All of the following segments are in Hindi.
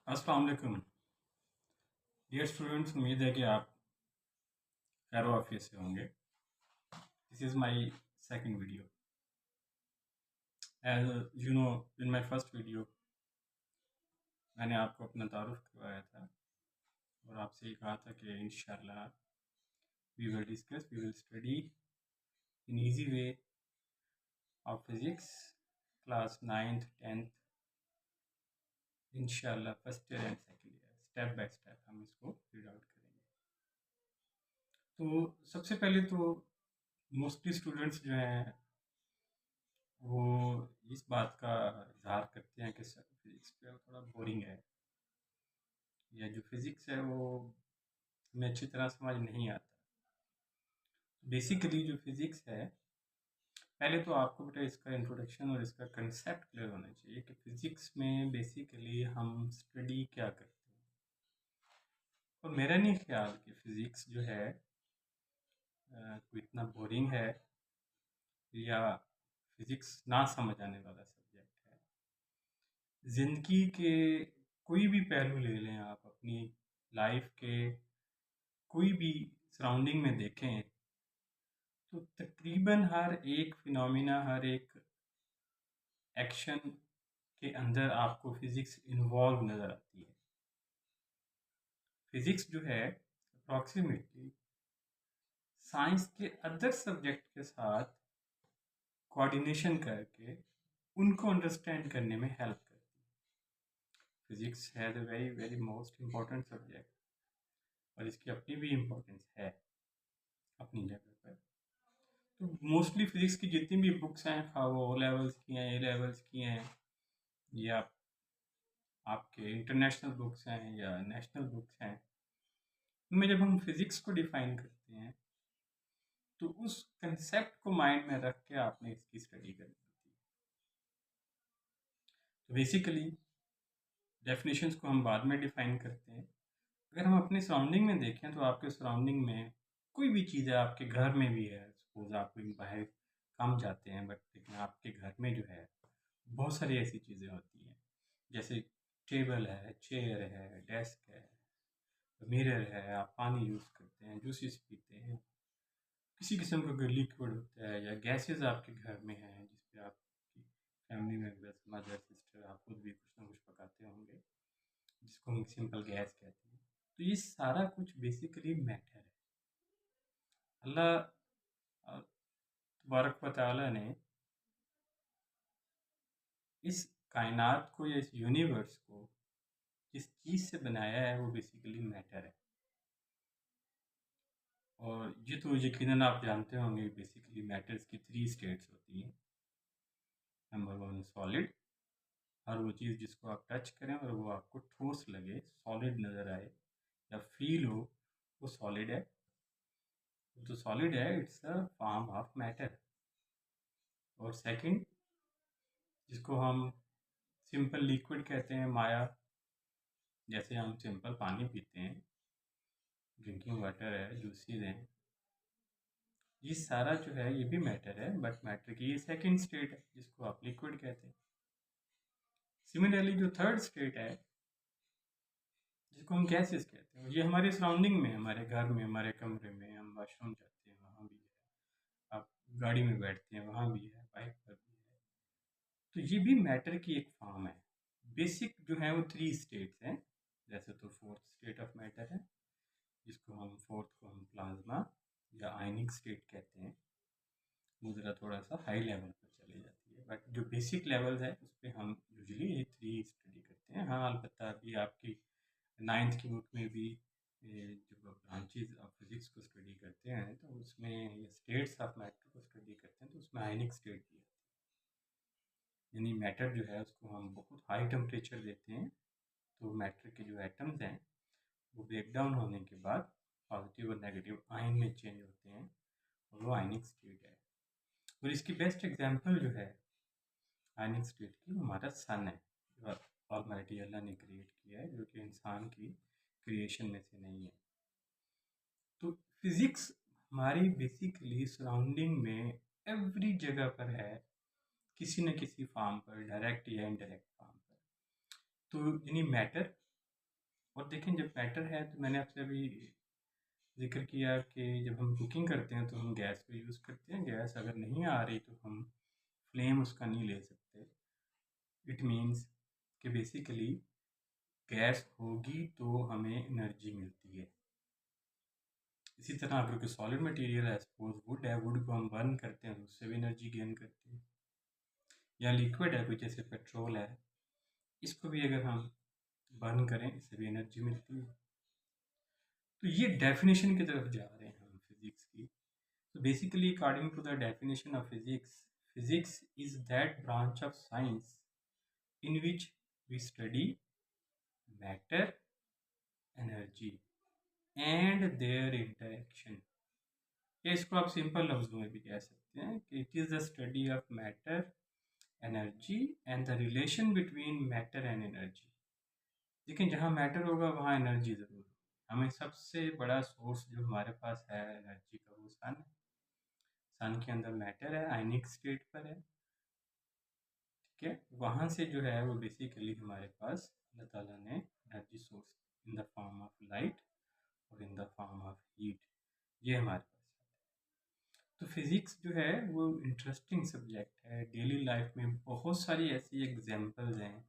अस्सलाम वालेकुम डियर स्टूडेंट्स। उम्मीद है कि आप खैर आफियत से होंगे। This is my second video. As you know, in my first video मैंने आपको अपना तारुफ करवाया था और आपसे ये कहा था कि इंशाल्लाह we will study in easy way of physics class 9th 10th। इंशाल्लाह first year and second year step by step हम इसको रीड आउट करेंगे। तो सबसे पहले तो मोस्टली स्टूडेंट्स जो हैं वो इस बात का इज़हार करते हैं कि सर फिज़िक्स जो है वो थोड़ा बोरिंग है, या जो फिज़िक्स है वो हमें अच्छी तरह समझ नहीं आता। बेसिकली जो फिज़िक्स है, पहले तो आपको बेटा इसका इंट्रोडक्शन और इसका कंसेप्ट क्लियर होना चाहिए कि फिज़िक्स में बेसिकली हम स्टडी क्या करते हैं। और मेरा नहीं ख्याल कि फ़िज़िक्स जो है कोई इतना बोरिंग है या फिज़िक्स ना समझ आने वाला सब्जेक्ट है। ज़िंदगी के कोई भी पहलू ले लें आप, अपनी लाइफ के कोई भी सराउंडिंग में देखें तो तकरीबन हर एक फिनोमिना, हर एक एक्शन के अंदर आपको फिज़िक्स इन्वॉल्व नज़र आती है। फिज़िक्स जो है अप्रॉक्सीमेटली साइंस के अदर सब्जेक्ट के साथ कोऑर्डिनेशन करके उनको अंडरस्टैंड करने में हेल्प करती है। फिज़िक्स है the very very most important subject और इसकी अपनी भी इम्पोर्टेंस है अपनी जगह पर। तो मोस्टली फिज़िक्स की जितनी भी बुक्स हैं, खा वो ओ लेवल्स की हैं, ए लेवल्स की हैं, या आपके इंटरनेशनल बुक्स हैं या नेशनल बुक्स हैं, उनमें जब हम फिज़िक्स को डिफ़ाइन करते हैं तो उस कंसेप्ट को माइंड में रख के आपने इसकी स्टडी करनी होती है। तो बेसिकली डेफिनेशंस को हम बाद में डिफ़ाइन करते हैं। अगर हम अपने सराउंडिंग में देखें तो आपके सराउंडिंग में कोई भी चीज़ है, आपके घर में भी है, सपोज आप कहीं बाहर काम जाते हैं बट लेकिन आपके घर में जो है बहुत सारी ऐसी चीज़ें होती हैं, जैसे टेबल है, चेयर है, डेस्क है, मिरर है, आप पानी यूज़ करते हैं, जूसेस पीते हैं, किसी किस्म का कोई लिक्विड होता है, या गैसेस आपके घर में हैं जिस पे आपकी फैमिली मेम्बर्स, मदर, सिस्टर, आप खुद भी कुछ ना कुछ पकाते होंगे जिसको हम सिंपल गैस कहते हैं। तो ये सारा कुछ बेसिकली मैटर है। अल्लाह तबारक व तआला ने इस कायनात को या इस यूनिवर्स को जिस चीज़ से बनाया है वो बेसिकली मैटर है। और ये तो यकीनन आप जानते होंगे, बेसिकली मैटर्स की 3 स्टेट्स होती हैं। नंबर 1 सॉलिड, हर वो चीज़ जिसको आप टच करें और वो आपको ठोस लगे, सॉलिड नज़र आए या फील हो, वो सॉलिड है। तो सॉलिड है, it's a form of matter. और सेकंड, जिसको हम सिंपल लिक्विड कहते हैं, माया, जैसे हम सिंपल पानी पीते हैं, ड्रिंकिंग वाटर है, जूसेस हैं, ये सारा जो है ये भी मैटर है, बट मैटर की ये सेकंड स्टेट है जिसको आप लिक्विड कहते हैं। सिमिलरली जो थर्ड स्टेट है जिसको हम गैसेस कहते हैं, ये हमारे सराउंडिंग में, हमारे घर में, हमारे कमरे में, हम वॉशरूम जाते हैं वहाँ भी है, आप गाड़ी में बैठते हैं वहाँ भी है, बाइक पर भी है। तो ये भी मैटर की एक फॉर्म है। बेसिक जो है वो 3 स्टेट्स हैं। जैसे तो फोर्थ स्टेट ऑफ मैटर है जिसको हम प्लाज्मा या आयनिक स्टेट कहते हैं। वो ज़रा थोड़ा सा हाई लेवल पर चली जाती है, बट जो बेसिक लेवल है उस पर हम यूजली ये 3 स्टडी करते हैं। हाँ, अलबत्ता अभी आपकी 9th की बुक में भी जब ब्रांचेज ऑफ फिजिक्स को स्टडी करते हैं तो उसमें ये स्टेट्स ऑफ मैटर को स्टडी करते हैं तो उसमें आयनिक स्टेट भी आती है। यानी मैटर जो है उसको हम बहुत हाई टेम्परेचर देते हैं तो मैटर के जो एटम्स हैं वो ब्रेक डाउन होने के बाद पॉजिटिव और नेगेटिव आयन में चेंज होते हैं और वो आयनिक स्टेट है। और इसकी बेस्ट एग्जांपल जो है आयनिक स्टेट की, हमारा सन है जो ऑलमाइटी अल्लाह ने क्रिएट किया है, जो कि इंसान की क्रिएशन में से नहीं है। तो फिजिक्स हमारी बेसिकली सराउंडिंग में एवरी जगह पर है, किसी न किसी फॉर्म पर, डायरेक्ट या इनडायरेक्ट फॉर्म पर। तो यानी मैटर और देखें जब मैटर है, तो मैंने आपसे अभी जिक्र किया कि जब हम कुकिंग करते हैं तो हम गैस को यूज़ करते हैं। गैस अगर नहीं आ रही तो हम फ्लेम उसका नहीं ले सकते। इट मीन्स कि बेसिकली गैस होगी तो हमें एनर्जी मिलती है। इसी तरह अगर कोई सॉलिड मटेरियल है, सपोज वुड है, वुड को हम बर्न करते हैं तो उससे भी एनर्जी गेन करते हैं। या लिक्विड है कोई, जैसे पेट्रोल है, इसको भी अगर हम बर्न करें इससे भी एनर्जी मिलती है। तो ये डेफिनेशन की तरफ जा रहे हैं हम फिजिक्स की। तो basically according to the definition of physics, physics is that branch of science in which we study matter, energy and their interaction. या इसको आप सिंपल लफ्जों में भी कह सकते हैं कि it is the study of matter, energy and the relation between matter and energy. लेकिन जहाँ मैटर होगा वहाँ एनर्जी ज़रूर होगी। हमें सबसे बड़ा सोर्स जो हमारे पास है एनर्जी का, वो सन है। सन के अंदर मैटर है, आयनिक स्टेट पर है, ठीक है। वहाँ से जो है वो बेसिकली हमारे पास अल्लाह ताला ने energy source in the form of light और in the form of heat, ये हमारे पास है। तो फिज़िक्स जो है वो इंटरेस्टिंग सब्जेक्ट है। डेली लाइफ में बहुत सारी ऐसी एग्जांपल्स हैं,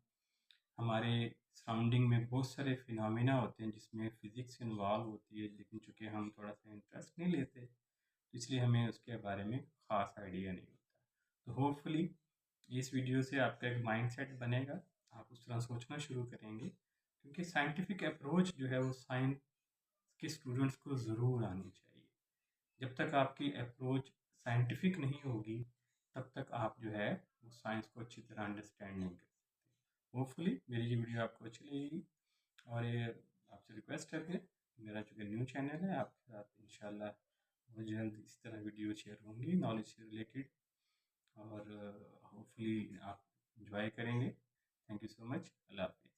हमारे सराउंडिंग में बहुत सारे फिनोमेना होते हैं जिसमें फ़िज़िक्स इन्वॉल्व होती है, लेकिन चूँकि हम थोड़ा सा इंटरेस्ट नहीं लेते तो इसलिए हमें उसके बारे में ख़ास आइडिया नहीं होता। तो होपफुली इस वीडियो से आपका एक माइंडसेट बनेगा, आप उस तरह सोचना शुरू करेंगे, क्योंकि साइंटिफिक अप्रोच जो है वो साइंस के स्टूडेंट्स को ज़रूर आनी चाहिए। जब तक आपकी अप्रोच साइंटिफिक नहीं होगी तब तक आप जो है वो साइंस को अच्छी तरह अंडरस्टैंड नहीं कर सकते। होपफुली मेरी ये वीडियो आपको अच्छी लगेगी, और ये आपसे रिक्वेस्ट है कि मेरा जो न्यू चैनल है आपके साथ इंशाल्लाह बहुत जल्द इस तरह वीडियो शेयर होंगी नॉलेज से रिलेटेड, और होपफुली आप इंजॉय करेंगे। Thank you so much. अल्लाह हाफिज़।